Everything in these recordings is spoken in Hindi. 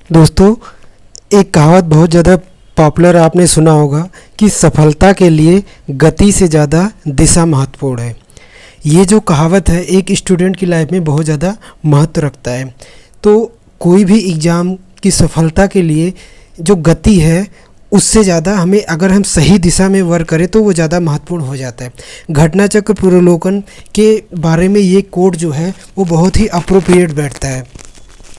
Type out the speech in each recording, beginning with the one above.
दोस्तों, एक कहावत बहुत ज़्यादा पॉपुलर आपने सुना होगा कि सफलता के लिए गति से ज़्यादा दिशा महत्वपूर्ण है। ये जो कहावत है एक स्टूडेंट की लाइफ में बहुत ज़्यादा महत्व रखता है। तो कोई भी एग्ज़ाम की सफलता के लिए जो गति है उससे ज़्यादा हमें अगर हम सही दिशा में वर्क करें तो वो ज़्यादा महत्वपूर्ण हो जाता है। घटना चक्र पुनरावलोकन के बारे में ये कोड जो है वो बहुत ही अप्रोप्रिएट बैठता है।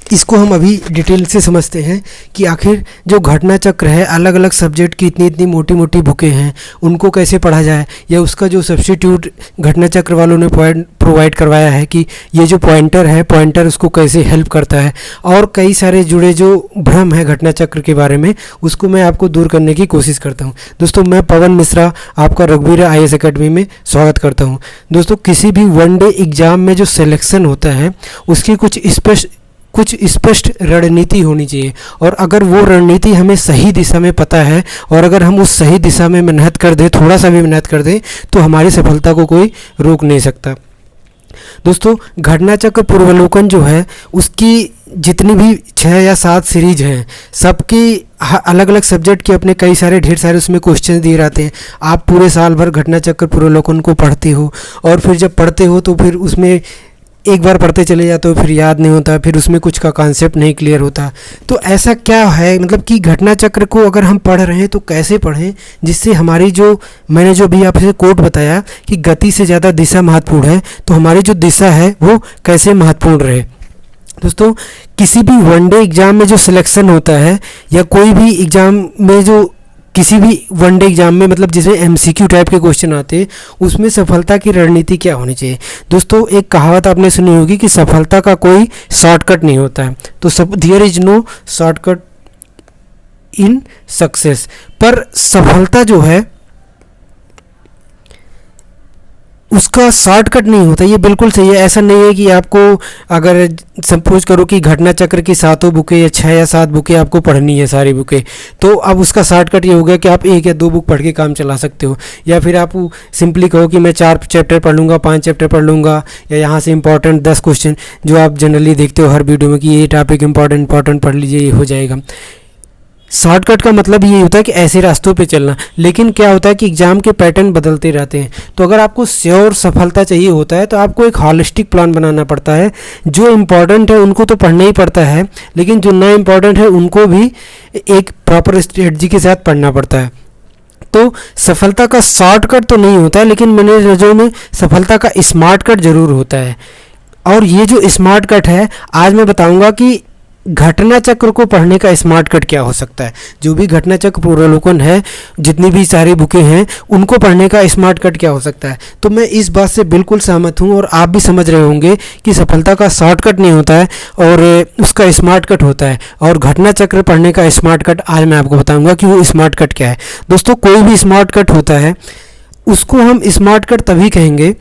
इसको हम अभी डिटेल से समझते हैं कि आखिर जो घटना चक्र है अलग अलग सब्जेक्ट की इतनी मोटी मोटी बुकें हैं उनको कैसे पढ़ा जाए, या उसका जो सब्स्टिट्यूट घटना चक्र वालों ने प्रोवाइड करवाया है कि ये जो पॉइंटर उसको कैसे हेल्प करता है, और कई सारे जुड़े जो भ्रम है घटना चक्र के बारे में उसको मैं आपको दूर करने की कोशिश करता हूँ। दोस्तों, मैं पवन मिश्रा आपका रघुवीर IAS अकेडमी में स्वागत करता हूँ। दोस्तों, किसी भी वन डे एग्ज़ाम में जो सिलेक्शन होता है उसकी कुछ स्पष्ट रणनीति होनी चाहिए, और अगर वो रणनीति हमें सही दिशा में पता है और अगर हम उस सही दिशा में मेहनत कर दें, थोड़ा सा भी मेहनत कर दें, तो हमारी सफलता को कोई रोक नहीं सकता। दोस्तों, घटना चक्र पूर्वावलोकन जो है उसकी जितनी भी 6 या 7 सीरीज हैं सबकी अलग अलग सब्जेक्ट के अपने ढेर सारे उसमें क्वेश्चन दिए रहते हैं। आप पूरे साल भर घटना चक्र पूर्वावलोकन को पढ़ते हो, और फिर जब पढ़ते हो तो फिर उसमें एक बार पढ़ते चले जाते हो, फिर याद नहीं होता, फिर उसमें कुछ का कॉन्सेप्ट नहीं क्लियर होता। तो ऐसा क्या है, मतलब कि घटना चक्र को अगर हम पढ़ रहे हैं तो कैसे पढ़ें जिससे हमारी मैंने जो भी आपसे कोट बताया कि गति से ज़्यादा दिशा महत्वपूर्ण है, तो हमारी जो दिशा है वो कैसे महत्वपूर्ण रहे। दोस्तों, किसी भी वनडे एग्ज़ाम में जो सिलेक्शन होता है या कोई भी एग्ज़ाम में जो किसी भी वनडे एग्जाम में, मतलब जिसमें MCQ टाइप के क्वेश्चन आते हैं, उसमें सफलता की रणनीति क्या होनी चाहिए। दोस्तों, एक कहावत आपने सुनी होगी कि सफलता का कोई शॉर्टकट नहीं होता है। तो there is no shortcut in success. पर सफलता जो है उसका शॉर्टकट नहीं होता, ये बिल्कुल सही है। ऐसा नहीं है कि आपको, अगर सपोज करो कि घटना चक्र की 7 बुकें या 6 या 7 बुकें आपको पढ़नी है सारी बुकें, तो अब उसका शॉर्टकट ये हो गया कि आप 1 या 2 बुक पढ़ के काम चला सकते हो, या फिर आप सिंपली कहो कि मैं 4 चैप्टर पढ़ लूँगा, 5 चैप्टर पढ़ लूँगा, या यहाँ से इंपॉर्टेंट 10 क्वेश्चन जो आप जनरली देखते हो हर वीडियो में कि ये टॉपिक इंपॉर्टेंट पढ़ लीजिए, ये हो जाएगा। शॉर्टकट का मतलब ये होता है कि ऐसे रास्तों पे चलना। लेकिन क्या होता है कि एग्ज़ाम के पैटर्न बदलते रहते हैं, तो अगर आपको श्योर सफलता चाहिए होता है तो आपको एक हॉलिस्टिक प्लान बनाना पड़ता है। जो इम्पॉर्टेंट है उनको तो पढ़ना ही पड़ता है, लेकिन जो ना इम्पॉर्टेंट है उनको भी एक प्रॉपर स्ट्रेटजी के साथ पढ़ना पड़ता है। तो सफलता का शॉर्टकट तो नहीं होता है, लेकिन मेरे नज़रों में सफलता का स्मार्ट कट ज़रूर होता है। और ये जो स्मार्ट कट है आज मैं बताऊँगा कि घटना चक्र को पढ़ने का स्मार्ट कट क्या हो सकता है। जो भी घटना चक्र पूर्वावलोकन है, जितनी भी सारी बुकें हैं, उनको पढ़ने का स्मार्ट कट क्या हो सकता है। तो मैं इस बात से बिल्कुल सहमत हूँ, और आप भी समझ रहे होंगे कि सफलता का शॉर्टकट नहीं होता है और उसका स्मार्ट कट होता है। और घटना चक्र पढ़ने का स्मार्ट कट आज मैं आपको बताऊँगा कि वो स्मार्ट कट क्या है। दोस्तों, कोई भी स्मार्ट कट होता है उसको हम स्मार्ट कट तभी कहेंगे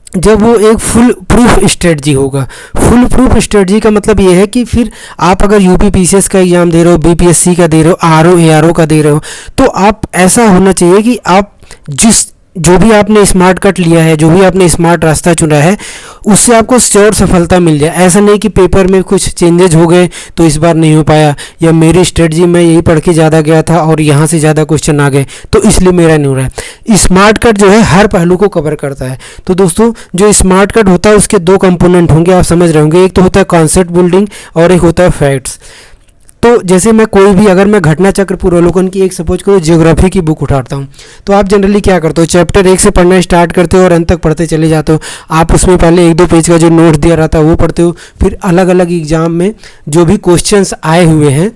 जब वो एक फुल प्रूफ स्ट्रेटजी होगा। फुल प्रूफ स्ट्रेटजी का मतलब ये है कि फिर आप अगर UPPCS का एग्ज़ाम दे रहे हो, BPSC का दे रहे हो, RO ARO का दे रहे हो, तो आप ऐसा होना चाहिए कि आप जो भी आपने स्मार्ट कट लिया है, जो भी आपने स्मार्ट रास्ता चुना है, उससे आपको श्योर सफलता मिल जाए। ऐसा नहीं कि पेपर में कुछ चेंजेज हो गए तो इस बार नहीं हो पाया, या मेरी स्ट्रेटजी में यही पढ़ के ज़्यादा गया था और यहाँ से ज़्यादा क्वेश्चन आ गए तो इसलिए मेरा नहीं हो रहा है। स्मार्ट कट जो है हर पहलू को कवर करता है। तो दोस्तों, जो स्मार्ट कट होता है उसके 2 कंपोनेंट होंगे, आप समझ रहे होंगे। एक तो होता है कॉन्सेप्ट बिल्डिंग और एक होता है फैक्ट्स। तो जैसे अगर मैं घटना चक्र पूर्वावलोकन की एक सपोज करो ज्योग्राफी की बुक उठाता हूँ, तो आप जनरली क्या करते हो, चैप्टर 1 से पढ़ना स्टार्ट करते हो और अंत तक पढ़ते चले जाते हो। आप उसमें पहले 1-2 पेज का जो नोट दिया रहता है वो पढ़ते हो, फिर अलग अलग एग्जाम में जो भी क्वेश्चंस आए हुए हैं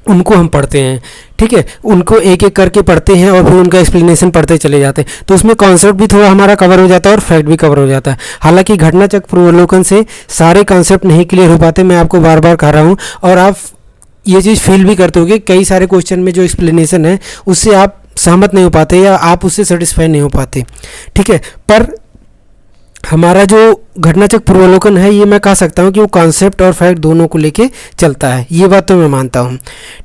उनको हम पढ़ते हैं। ठीक है, उनको एक एक करके पढ़ते हैं और फिर उनका एक्सप्लेनेशन पढ़ते चले जाते हैं। तो उसमें कॉन्सेप्ट भी थोड़ा हमारा कवर हो जाता है और फैक्ट भी कवर हो जाता है। हालांकि घटना चक्र पूर्वावलोकन से सारे कॉन्सेप्ट नहीं क्लियर हो पाते, मैं आपको बार बार कह रहा हूँ, और आप ये चीज़ फील भी करते हो कि कई सारे क्वेश्चन में जो एक्सप्लेनेशन है उससे आप सहमत नहीं हो पाते या आप उससे सेटिस्फाई नहीं हो पाते। ठीक है, पर हमारा जो घटना चक्र पूर्वावलोकन है ये मैं कह सकता हूँ कि वो कॉन्सेप्ट और फैक्ट दोनों को लेके चलता है, ये बात तो मैं मानता हूँ।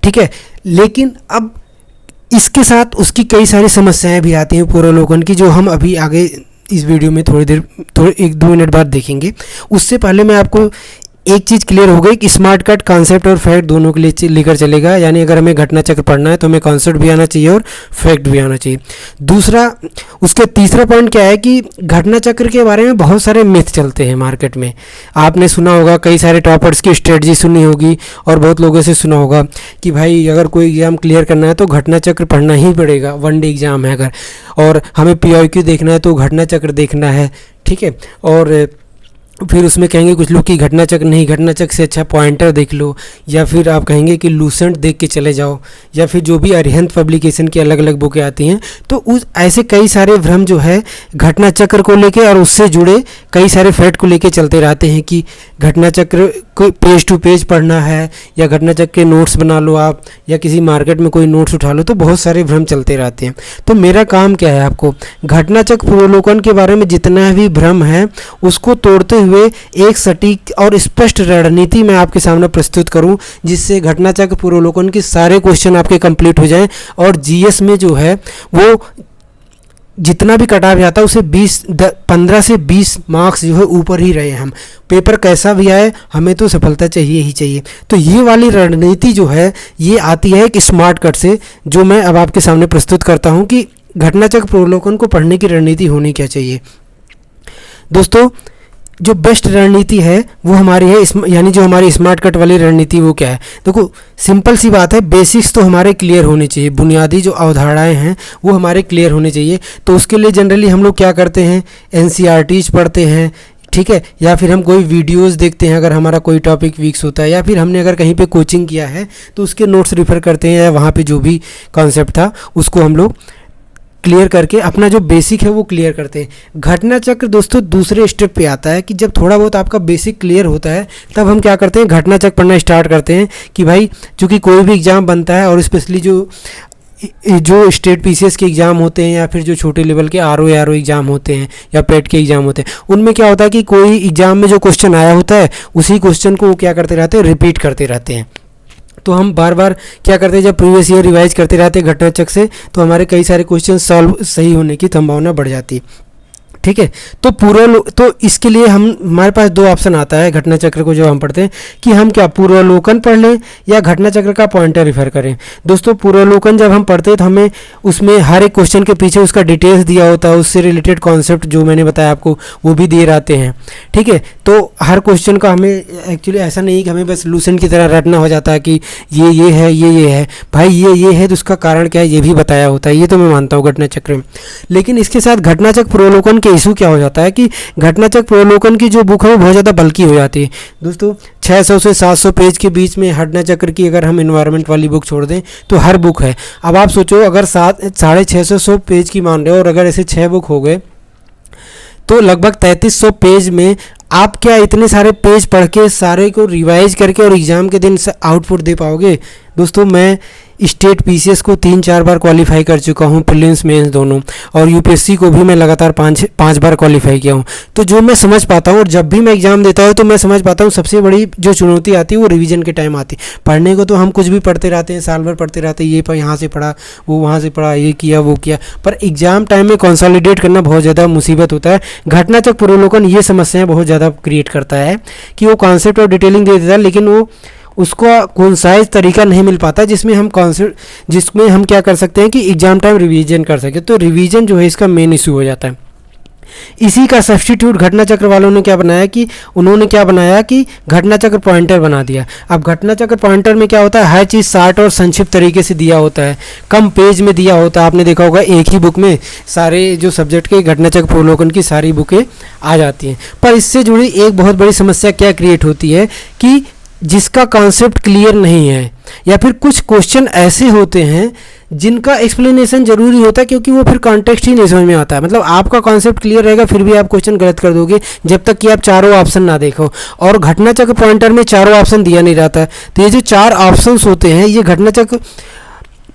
ठीक है, लेकिन अब इसके साथ उसकी कई सारी समस्याएं भी आती हैं पूर्वावलोकन की, जो हम अभी आगे इस वीडियो में थोड़ी 1-2 मिनट बाद देखेंगे। उससे पहले मैं आपको एक चीज़ क्लियर हो गई कि स्मार्ट कट कॉन्सेप्ट और फैक्ट दोनों के लिए लेकर चलेगा, यानी अगर हमें घटना चक्र पढ़ना है तो हमें कॉन्सेप्ट भी आना चाहिए और फैक्ट भी आना चाहिए। दूसरा, उसके तीसरा पॉइंट क्या है कि घटना चक्र के बारे में बहुत सारे मिथ चलते हैं मार्केट में। आपने सुना होगा, कई सारे टॉपर्स की स्ट्रेटजी सुनी होगी और बहुत लोगों से सुना होगा कि भाई अगर कोई एग्ज़ाम क्लियर करना है तो घटना चक्र पढ़ना ही पड़ेगा, वन डे एग्ज़ाम है अगर, और हमें PIQ देखना है तो घटना चक्र देखना है, ठीक है। और फिर उसमें कहेंगे कुछ लोग कि घटना चक्र नहीं, घटना चक्र से अच्छा पॉइंटर देख लो, या फिर आप कहेंगे कि लूसेंट देख के चले जाओ, या फिर जो भी अरिहंत पब्लिकेशन की अलग अलग बुकें आती हैं। तो उस ऐसे कई सारे भ्रम जो है घटना चक्र को लेके और उससे जुड़े कई सारे फैक्ट को लेके चलते रहते हैं कि घटना चक्र को पेज टू पेज पढ़ना है, या घटना चक्र के नोट्स बना लो आप, या किसी मार्केट में कोई नोट्स उठा लो। तो बहुत सारे भ्रम चलते रहते हैं। तो मेरा काम क्या है, आपको घटना चक्र पूर्वावलोकन के बारे में जितना भी भ्रम है उसको तोड़ते हुए एक सटीक और स्पष्ट रणनीति मैं आपके सामने प्रस्तुत करूं, जिससे घटना चक्र पूर्वावलोकन के सारे क्वेश्चन आपके कंप्लीट हो जाएं और GS में जो है वो जितना भी कटा जाता है उसे 15 से 20 मार्क्स जो है ऊपर ही रहे। हम पेपर कैसा भी आए हमें तो सफलता चाहिए ही चाहिए। तो ये वाली रणनीति जो है ये आती है एक स्मार्ट कट से, जो मैं अब आपके सामने प्रस्तुत करता हूँ कि घटना चक्र पूर्वावलोकन को पढ़ने की रणनीति होनी क्या चाहिए। दोस्तों, जो बेस्ट रणनीति है वो हमारी है, यानी जो हमारी स्मार्ट कट वाली रणनीति वो क्या है। देखो, सिंपल सी बात है, बेसिक्स तो हमारे क्लियर होने चाहिए, बुनियादी जो अवधारणाएं हैं वो हमारे क्लियर होने चाहिए। तो उसके लिए जनरली हम लोग क्या करते हैं, NCERTs पढ़ते हैं, ठीक है, या फिर हम कोई वीडियोस देखते हैं अगर हमारा कोई टॉपिक वीक्स होता है, या फिर हमने अगर कहीं पे कोचिंग किया है तो उसके नोट्स रिफ़र करते हैं, या वहाँ पे जो भी कॉन्सेप्ट था उसको हम लोग क्लियर करके अपना जो बेसिक है वो क्लियर करते हैं। घटना चक्र दोस्तों दूसरे स्टेप पे आता है कि जब थोड़ा बहुत आपका बेसिक क्लियर होता है तब हम क्या करते हैं, घटना चक्र पढ़ना स्टार्ट करते हैं कि भाई चूँकि कोई भी एग्ज़ाम बनता है और स्पेशली जो स्टेट PCS के एग्ज़ाम होते हैं, या फिर जो छोटे लेवल के RO एग्ज़ाम होते हैं, या पेट के एग्ज़ाम होते हैं, उनमें क्या होता है कि कोई एग्ज़ाम में जो क्वेश्चन आया होता है उसी क्वेश्चन को वो क्या करते रहते हैं, रिपीट करते रहते हैं। तो हम बार बार क्या करते हैं, जब प्रीवियस ईयर रिवाइज करते रहते हैं घटना चक्र से, तो हमारे कई सारे क्वेश्चन सॉल्व सही होने की संभावना बढ़ जाती है, ठीक है। तो इसके लिए हमारे पास दो ऑप्शन आता है घटना चक्र को जो हम पढ़ते हैं कि हम क्या पूर्वावलोकन पढ़ लें या घटना चक्र का पॉइंटर रिफर करें। दोस्तों, पूर्वावलोकन जब हम पढ़ते हैं तो हमें उसमें हर एक क्वेश्चन के पीछे उसका डिटेल्स दिया होता है, उससे रिलेटेड कॉन्सेप्ट जो मैंने बताया आपको वो भी दिए रहते हैं, ठीक है। तो हर क्वेश्चन का हमें एक्चुअली ऐसा नहीं कि हमें बस लूसेंट की तरह रटना हो जाता है कि ये है, ये है, भाई ये है तो उसका कारण क्या है ये भी बताया होता है, ये तो मैं मानता हूँ घटना चक्र में। लेकिन इसके साथ घटना चक्र पूर्वावलोकन के इशू क्या हो जाता है कि घटना चक्र पूर्वावलोकन की जो बुक है वो बहुत ज़्यादा बल्की हो जाती है। दोस्तों, 600 से 700 पेज के बीच में घटना चक्र की अगर हम एनवायरनमेंट वाली बुक छोड़ दें तो हर बुक है। अब आप सोचो, अगर 650 पेज की मान रहे हो और अगर ऐसे 6 बुक हो गए तो लगभग 3300 पेज में आप क्या इतने सारे पेज पढ़ के सारे को रिवाइज करके और एग्ज़ाम के दिन आउटपुट दे पाओगे? दोस्तों, मैं स्टेट PCS को 3-4 बार क्वालिफाई कर चुका हूँ, प्रीलिम्स मेंस दोनों, और UPSC को भी मैं लगातार 5 बार क्वालिफाई किया हूँ। तो जो मैं समझ पाता हूँ और जब भी मैं एग्ज़ाम देता हूँ तो मैं समझ पाता हूँ सबसे बड़ी जो चुनौती आती है वो रिवीजन के टाइम आती है। पढ़ने को तो हम कुछ भी पढ़ते रहते हैं, साल भर पढ़ते रहते हैं, ये पर यहाँ से पढ़ा, वो वहाँ से पढ़ा, ये किया वो किया, पर एग्ज़ाम टाइम में कंसोलिडेट करना बहुत ज़्यादा मुसीबत होता है। घटना चक्र पूर्वावलोकन ये समस्याएँ बहुत ज़्यादा क्रिएट करता है कि वो कॉन्सेप्ट और डिटेलिंग दे देता है, लेकिन वो उसका कंसाइज तरीका नहीं मिल पाता जिसमें हम क्या कर सकते हैं कि एग्जाम टाइम रिवीजन कर सके। तो रिवीजन जो है इसका मेन इशू हो जाता है। इसी का सब्स्टिट्यूट घटना चक्र वालों ने क्या बनाया कि उन्होंने क्या बनाया कि घटना चक्र पॉइंटर बना दिया। अब घटना चक्र पॉइंटर में क्या होता है, हर चीज़ शार्ट और संक्षिप्त तरीके से दिया होता है, कम पेज में दिया होता है। आपने देखा होगा एक ही बुक में सारे जो सब्जेक्ट के घटना चक्र पूर्वावलोकन की सारी बुकें आ जाती हैं। पर इससे जुड़ी एक बहुत बड़ी समस्या क्या क्रिएट होती है कि जिसका कॉन्सेप्ट क्लियर नहीं है, या फिर कुछ क्वेश्चन ऐसे होते हैं जिनका एक्सप्लेनेशन जरूरी होता है क्योंकि वो फिर कॉन्टेक्स्ट ही नहीं समझ में आता है। मतलब आपका कॉन्सेप्ट क्लियर रहेगा फिर भी आप क्वेश्चन गलत कर दोगे जब तक कि आप चारों ऑप्शन ना देखो, और घटना चक्र पॉइंटर में चारों ऑप्शन दिया नहीं रहता है। तो ये जो 4 ऑप्शंस होते हैं ये घटना चक्र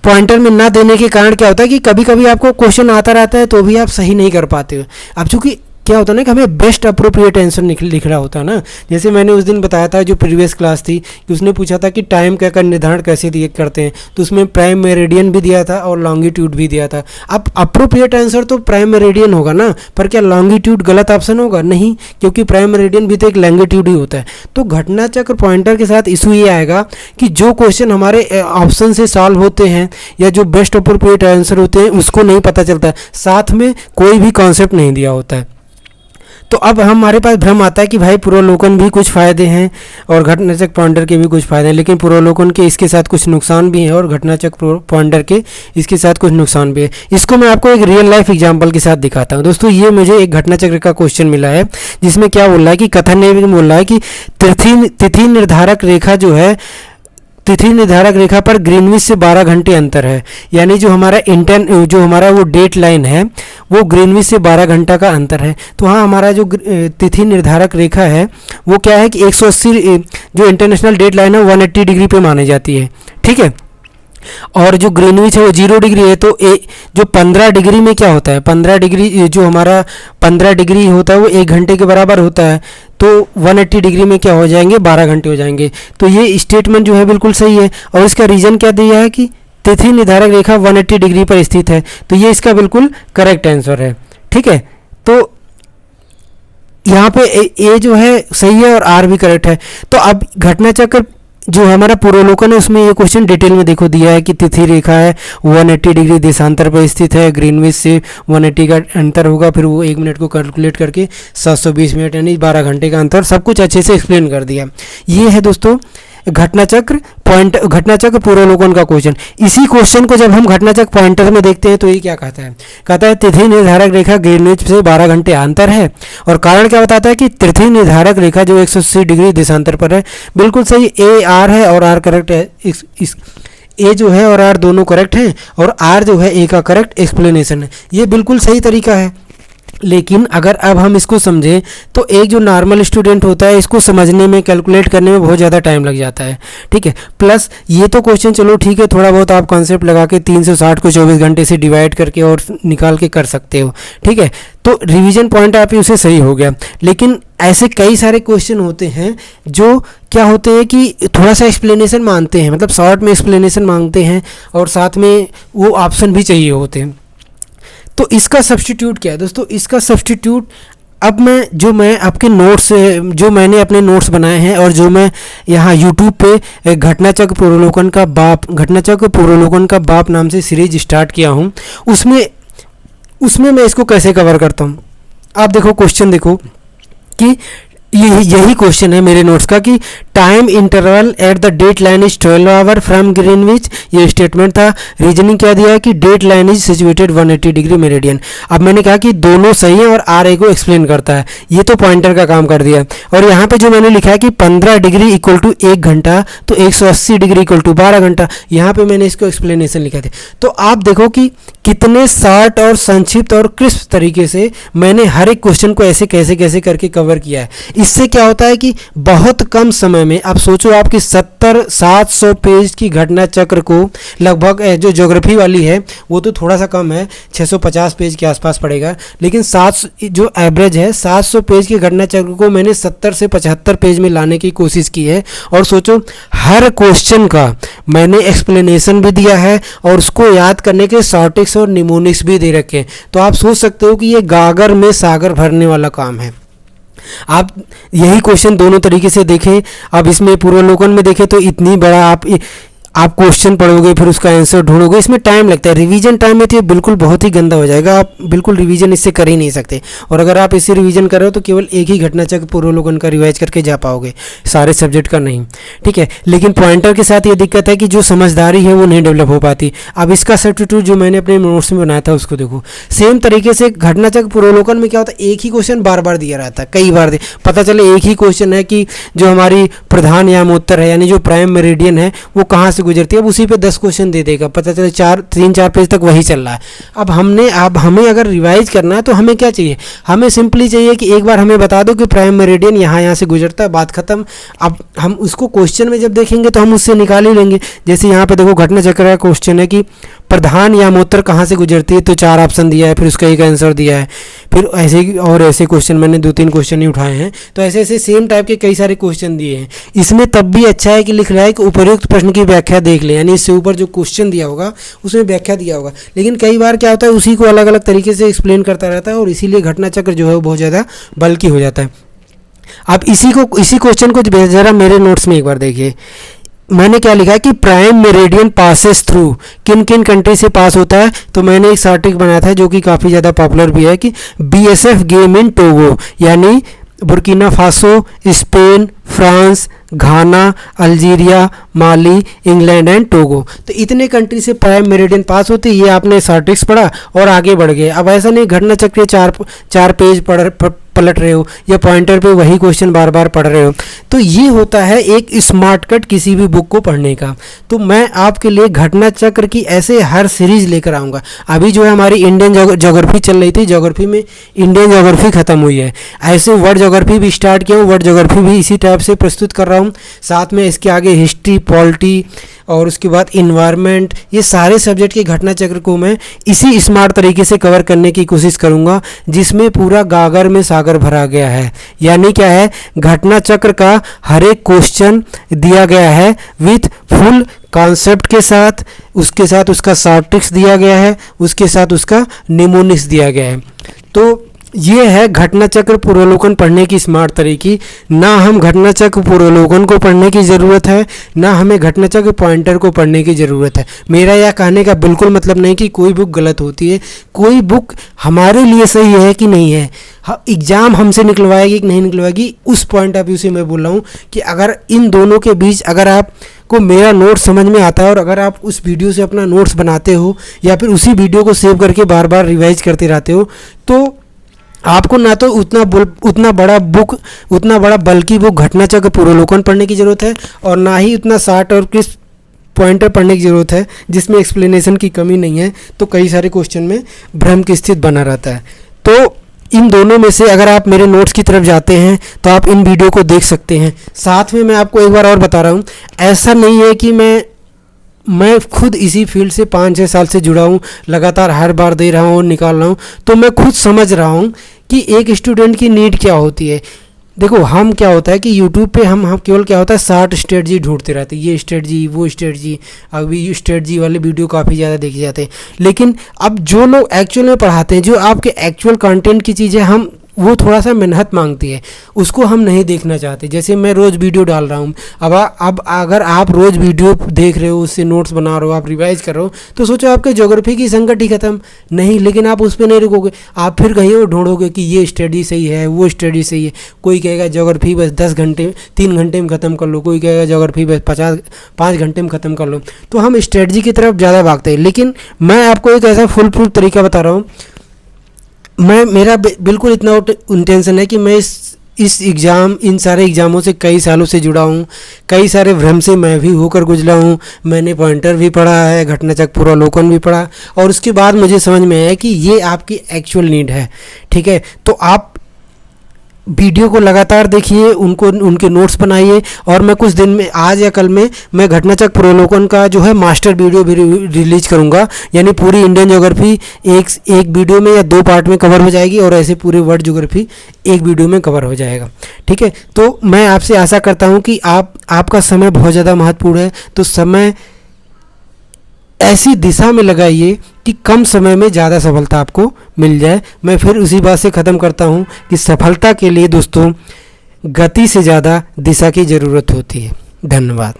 पॉइंटर में ना देने के कारण क्या होता है कि कभी कभी आपको क्वेश्चन आता रहता है तो भी आप सही नहीं कर पाते हो। अब चूँकि क्या होता है ना कि हमें बेस्ट अप्रोप्रिएट आंसर लिखना होता है ना। जैसे मैंने उस दिन बताया था जो प्रीवियस क्लास थी कि उसने पूछा था कि टाइम का निर्धारण कैसे दिए करते हैं, तो उसमें प्राइम मेरिडियन भी दिया था और लॉन्गिट्यूड भी दिया था। अब अप्रोप्रिएट आंसर तो प्राइम मेरिडियन होगा ना, पर क्या लॉन्गिट्यूड गलत ऑप्शन होगा? नहीं, क्योंकि प्राइम मेरिडियन भी तो एक लॉन्गिट्यूड ही होता है। तो घटना चक्र पॉइंटर के साथ इशू ये आएगा कि जो क्वेश्चन हमारे ऑप्शन से सॉल्व होते हैं या जो बेस्ट अप्रोप्रिएट आंसर होते हैं उसको नहीं पता चलता, साथ में कोई भी कॉन्सेप्ट नहीं दिया होता है। तो अब हमारे पास भ्रम आता है कि भाई पूर्वावलोकन भी कुछ फ़ायदे हैं और घटनाचक्र पॉइंटर के भी कुछ फ़ायदे हैं, लेकिन पूर्वावलोकन के इसके साथ कुछ नुकसान भी हैं और घटनाचक्र पॉइंटर के इसके साथ कुछ नुकसान भी है। इसको मैं आपको एक रियल लाइफ एग्जांपल के साथ दिखाता हूँ। दोस्तों ये मुझे एक घटनाचक्र का क्वेश्चन मिला है जिसमें क्या बोल रहा है कि कथन में बोल रहा है कि तिथि निर्धारक रेखा जो है, तिथि निर्धारक रेखा पर ग्रीनविच से 12 घंटे अंतर है। यानी जो हमारा वो डेट लाइन है वो ग्रीनविच से 12 घंटा का अंतर है। तो हाँ, हमारा जो तिथि निर्धारक रेखा है वो क्या है कि 180 जो इंटरनेशनल डेट लाइन है 180 डिग्री पे मानी जाती है, ठीक है। और जो ग्रीनविच है वो 0 डिग्री है। तो जो 15 डिग्री में क्या होता है, 15 डिग्री जो हमारा 15 डिग्री होता है वो 1 घंटे के बराबर होता है। तो 180 डिग्री में क्या हो जाएंगे, 12 घंटे हो जाएंगे। तो ये स्टेटमेंट जो है बिल्कुल सही है। और इसका रीज़न क्या दिया है कि तिथि निर्धारक रेखा 180 डिग्री पर स्थित है, तो ये इसका बिल्कुल करेक्ट आंसर है, ठीक है। तो यहाँ पे ए जो है सही है और आर भी करेक्ट है। तो अब घटना चक्र जो हमारा पूर्वावलोकन है उसमें ये क्वेश्चन डिटेल में देखो दिया है कि तिथि रेखा है 180 डिग्री देशांतर पर स्थित है, ग्रीनविच से 180 का अंतर होगा, फिर वो 1 मिनट को कैलकुलेट करके 720 मिनट यानी 12 घंटे का अंतर, सब कुछ अच्छे से एक्सप्लेन कर दिया। ये है दोस्तों घटनाचक्र पूर्वावलोकन का क्वेश्चन। इसी क्वेश्चन को जब हम घटनाचक्र पॉइंटर में देखते हैं तो ये क्या कहता है तिथि निर्धारक रेखा ग्रीनविच से 12 घंटे अंतर है। और कारण क्या बताता है कि तिथि निर्धारक रेखा जो 180 डिग्री देशांतर पर है, बिल्कुल सही। ए आर है और आर करेक्ट है। ए जो है और आर दोनों करेक्ट हैं और आर जो है ए का करेक्ट एक्सप्लेनेशन है। ये बिल्कुल सही तरीका है। लेकिन अगर अब हम इसको समझें तो एक जो नॉर्मल स्टूडेंट होता है इसको समझने में, कैलकुलेट करने में बहुत ज़्यादा टाइम लग जाता है, ठीक है। प्लस ये तो क्वेश्चन चलो ठीक है, थोड़ा बहुत आप कॉन्सेप्ट लगा के 360 को 24 घंटे से डिवाइड करके और निकाल के कर सकते हो, ठीक है। तो रिवीजन पॉइंट आप उसे सही हो गया। लेकिन ऐसे कई सारे क्वेश्चन होते हैं जो क्या होते हैं कि थोड़ा सा एक्सप्लेनेशन मांगते हैं, मतलब शॉर्ट में एक्सप्लेनेशन मांगते हैं और साथ में वो ऑप्शन भी चाहिए होते हैं। तो इसका सब्स्टिट्यूट क्या है दोस्तों? इसका सब्स्टिट्यूट अब मैं आपके नोट्स, जो मैंने अपने नोट्स बनाए हैं और जो मैं यहाँ यूट्यूब पे घटनाचक्र पूर्वावलोकन का बाप नाम से सीरीज स्टार्ट किया हूँ, उसमें मैं इसको कैसे कवर करता हूँ। आप देखो क्वेश्चन देखो कि यही क्वेश्चन है मेरे नोट्स का कि time interval at the date line is 12 hour from Greenwich, ये स्टेटमेंट था। रीजनिंग क्या दिया है कि date line is situated 180 degree meridian. अब मैंने कहा कि दोनों सही हैं और आर ए को एक्सप्लेन करता है, ये तो पॉइंटर का काम कर दिया। और यहाँ पे जो मैंने लिखा है कि 15 डिग्री इक्वल टू 1 घंटा, तो 180 डिग्री इक्वल टू 12 घंटा, यहाँ पे मैंने इसको एक्सप्लेनेशन लिखा था। तो आप देखो कि कितने शॉर्ट और संक्षिप्त और क्रिस्प तरीके से मैंने हर एक क्वेश्चन को ऐसे कैसे करके कवर किया है। इससे क्या होता है कि बहुत कम समय में, आप सोचो आपकी 700 पेज की घटना चक्र को लगभग, जो ज्योग्राफी वाली है वो तो थोड़ा सा कम है, 650 पेज के आसपास पड़ेगा, लेकिन जो एवरेज है 700 पेज की घटना चक्र को मैंने 70 से 75 पेज में लाने की कोशिश की है। और सोचो हर क्वेश्चन का मैंने एक्सप्लेनेशन भी दिया है और उसको याद करने के शॉर्टिक्स और निमोनिक्स भी दे रखे हैं। तो आप सोच सकते हो कि ये गागर में सागर भरने वाला काम है। आप यही क्वेश्चन दोनों तरीके से देखें। अब इसमें पूर्वावलोकन में देखें तो इतनी बड़ा आप क्वेश्चन पढ़ोगे फिर उसका आंसर ढूंढोगे, इसमें टाइम लगता है। रिवीजन टाइम में तो ये बिल्कुल बहुत ही गंदा हो जाएगा, आप बिल्कुल रिवीजन इससे कर ही नहीं सकते। और अगर आप इससे रिवीजन कर रहे हो तो केवल एक ही घटना चक्र पूर्वावलोकन का रिवाइज करके जा पाओगे, सारे सब्जेक्ट का नहीं, ठीक है। लेकिन पॉइंटर के साथ ये दिक्कत है कि जो समझदारी है वो नहीं डेवलप हो पाती। अब इसका सब्स्टिट्यूट जो मैंने अपने नोट्स में बनाया था उसको देखो। सेम तरीके से घटना चक्र पूर्वावलोकन में क्या होता है, एक ही क्वेश्चन बार बार दिया रहता है, कई बार पता चले एक ही क्वेश्चन है कि जो हमारी प्रधान यामोत्तर है यानी जो प्राइम मेरिडियन है वो कहाँ से गुजरती है, अब उसी पे 10 क्वेश्चन दे देगा, पता चले 3-4 पेज तक वही चल रहा है। अब हमें अगर रिवाइज करना है तो हमें क्या चाहिए, हमें सिंपली चाहिए कि एक बार हमें बता दो कि प्राइम मेरिडियन यहाँ से गुजरता है, बात खत्म। अब हम उसको क्वेश्चन में जब देखेंगे तो हम उससे निकाल ही लेंगे। जैसे यहाँ पे देखो घटना चक्र का क्वेश्चन है कि प्रधान यामोत्तर कहाँ से गुजरती है, तो 4 ऑप्शन दिया है, फिर उसका एक आंसर दिया है। फिर ऐसे ही और ऐसे क्वेश्चन मैंने 2-3 क्वेश्चन ही उठाए हैं। तो ऐसे ऐसे सेम टाइप के कई सारे क्वेश्चन दिए हैं। इसमें तब भी अच्छा है कि लिख रहा है कि उपरोक्त प्रश्न की व्याख्या देख ले, यानी इससे ऊपर जो क्वेश्चन दिया होगा उसमें व्याख्या दिया होगा। लेकिन कई बार क्या होता है, उसी को अलग अलग तरीके से एक्सप्लेन करता रहता है और इसीलिए घटना चक्र जो है वो बहुत ज़्यादा बल्कि हो जाता है। आप इसी क्वेश्चन को ज़रा मेरे नोट्स में एक बार देखिए। मैंने क्या लिखा है कि प्राइम मेरिडियन पासेस थ्रू, किन किन कंट्री से पास होता है। तो मैंने एक आर्टिकल बनाया था जो कि काफ़ी ज़्यादा पॉपुलर भी है कि BSF गेम इन टोगो, यानी Burkina Faso, Spain, France, Ghana, Algeria, Mali, England and Togo. तो इतने कंट्री से प्राइम मेरिडियन पास होती है। ये आपने स्टैटिस्टिक्स पढ़ा और आगे बढ़ गए। अब ऐसा नहीं घटना चक्र चार पेज पलट रहे हो या पॉइंटर पे वही क्वेश्चन बार बार पढ़ रहे हो। तो ये होता है एक स्मार्ट कट किसी भी बुक को पढ़ने का। तो मैं आपके लिए घटना चक्र की ऐसे हर सीरीज लेकर आऊँगा। अभी जो है हमारी इंडियन ज्योग्राफी चल रही थी, ज्योग्राफी में इंडियन ज्योग्राफी खत्म हुई है। ऐसे वर्ल्ड ज्योग्राफी भी स्टार्ट किया हूँ, वर्ल्ड ज्योग्राफी भी इसी टाइप से प्रस्तुत कर रहा हूँ। साथ में इसके आगे हिस्ट्री, पॉलिटी और उसके बाद इन्वायरमेंट, ये सारे सब्जेक्ट के घटना चक्र को मैं इसी स्मार्ट तरीके से कवर करने की कोशिश करूँगा, जिसमें पूरा गागर में सागर भरा गया है। यानी क्या है, घटना चक्र का हर एक क्वेश्चन दिया गया है विथ फुल कॉन्सेप्ट के साथ, उसके साथ उसका शॉर्ट ट्रिक्स दिया गया है, उसके साथ उसका निमोनिक्स दिया गया है। तो ये है घटना चक्र पूर्वावलोकन पढ़ने की स्मार्ट तरीकी। ना हम घटना चक्र पूर्वावलोकन को पढ़ने की ज़रूरत है, ना हमें घटना चक्र पॉइंटर को पढ़ने की ज़रूरत है। मेरा यह कहने का बिल्कुल मतलब नहीं कि कोई बुक गलत होती है। कोई बुक हमारे लिए सही है कि नहीं है, एग्ज़ाम हमसे निकलवाएगी कि नहीं निकलवाएगी, उस पॉइंट ऑफ व्यू से मैं बोल रहा हूँ कि अगर इन दोनों के बीच अगर आप को मेरा नोट्स समझ में आता है और अगर आप उस वीडियो से अपना नोट्स बनाते हो या फिर उसी वीडियो को सेव करके बार बार रिवाइज करते रहते हो, तो आपको ना तो उतना बड़ा बल्कि बुक घटना चक्र पूर्वावलोकन पढ़ने की ज़रूरत है और ना ही उतना शॉर्ट और क्रिस्प पॉइंटर पढ़ने की ज़रूरत है जिसमें एक्सप्लेनेशन की कमी नहीं है। तो कई सारे क्वेश्चन में भ्रम की स्थिति बना रहता है। तो इन दोनों में से अगर आप मेरे नोट्स की तरफ जाते हैं तो आप इन वीडियो को देख सकते हैं। साथ में मैं आपको एक बार और बता रहा हूँ, ऐसा नहीं है कि मैं खुद इसी फील्ड से 5-6 साल से जुड़ा हूँ, लगातार हर बार दे रहा हूँ, निकाल रहा हूँ, तो मैं खुद समझ रहा हूँ कि एक स्टूडेंट की नीड क्या होती है। देखो हम क्या होता है कि यूट्यूब पे हम केवल क्या होता है शॉर्ट स्ट्रेटजी ढूंढते रहते हैं, ये स्ट्रेटजी वो स्ट्रेटजी। अभी स्ट्रेटजी वाले वीडियो काफ़ी ज़्यादा देखे जाते हैं, लेकिन अब जो लोग एक्चुअल में पढ़ाते हैं, जो आपके एक्चुअल कंटेंट की चीज़ें हम वो थोड़ा सा मेहनत मांगती है, उसको हम नहीं देखना चाहते। जैसे मैं रोज़ वीडियो डाल रहा हूँ, अब अगर आप रोज़ वीडियो देख रहे हो, उससे नोट्स बना रहे हो, आप रिवाइज कर रहे हो, तो सोचो आपके ज्योग्राफी की संकट ही खत्म नहीं। लेकिन आप उस पर नहीं रुकोगे, आप फिर कहीं और ढूंढोगे कि ये स्टडी सही है, वो स्टडी सही है। कोई कहेगा ज्योग्राफी बस 3 घंटे में ख़त्म कर लो, कोई कहेगा ज्योग्राफी बस 5 घंटे में ख़त्म कर लो। तो हम स्ट्रेटजी की तरफ ज़्यादा भागते हैं। लेकिन मैं आपको एक ऐसा फुल प्रूफ तरीका बता रहा हूँ। मेरा बिल्कुल इतना इंटेंशन है कि मैं इन सारे एग्ज़ामों से कई सालों से जुड़ा हूँ, कई सारे भ्रम से मैं भी होकर गुजरा हूँ। मैंने पॉइंटर भी पढ़ा है, घटना चक्र पूर्वावलोकन भी पढ़ा, और उसके बाद मुझे समझ में आया कि ये आपकी एक्चुअल नीड है। ठीक है, तो आप वीडियो को लगातार देखिए, उनके नोट्स बनाइए, और मैं कुछ दिन में, आज या कल में, मैं घटना चक्र पूर्वावलोकन का जो है मास्टर वीडियो भी रिलीज करूंगा। यानी पूरी इंडियन ज्योग्राफी एक वीडियो में या 2 पार्ट में कवर हो जाएगी, और ऐसे पूरे वर्ल्ड ज्योग्राफी एक वीडियो में कवर हो जाएगा। ठीक है, तो मैं आपसे आशा करता हूं कि आपका समय बहुत ज़्यादा महत्वपूर्ण है, तो समय ऐसी दिशा में लगाइए कि कम समय में ज़्यादा सफलता आपको मिल जाए। मैं फिर उसी बात से ख़त्म करता हूँ कि सफलता के लिए दोस्तों गति से ज़्यादा दिशा की ज़रूरत होती है। धन्यवाद।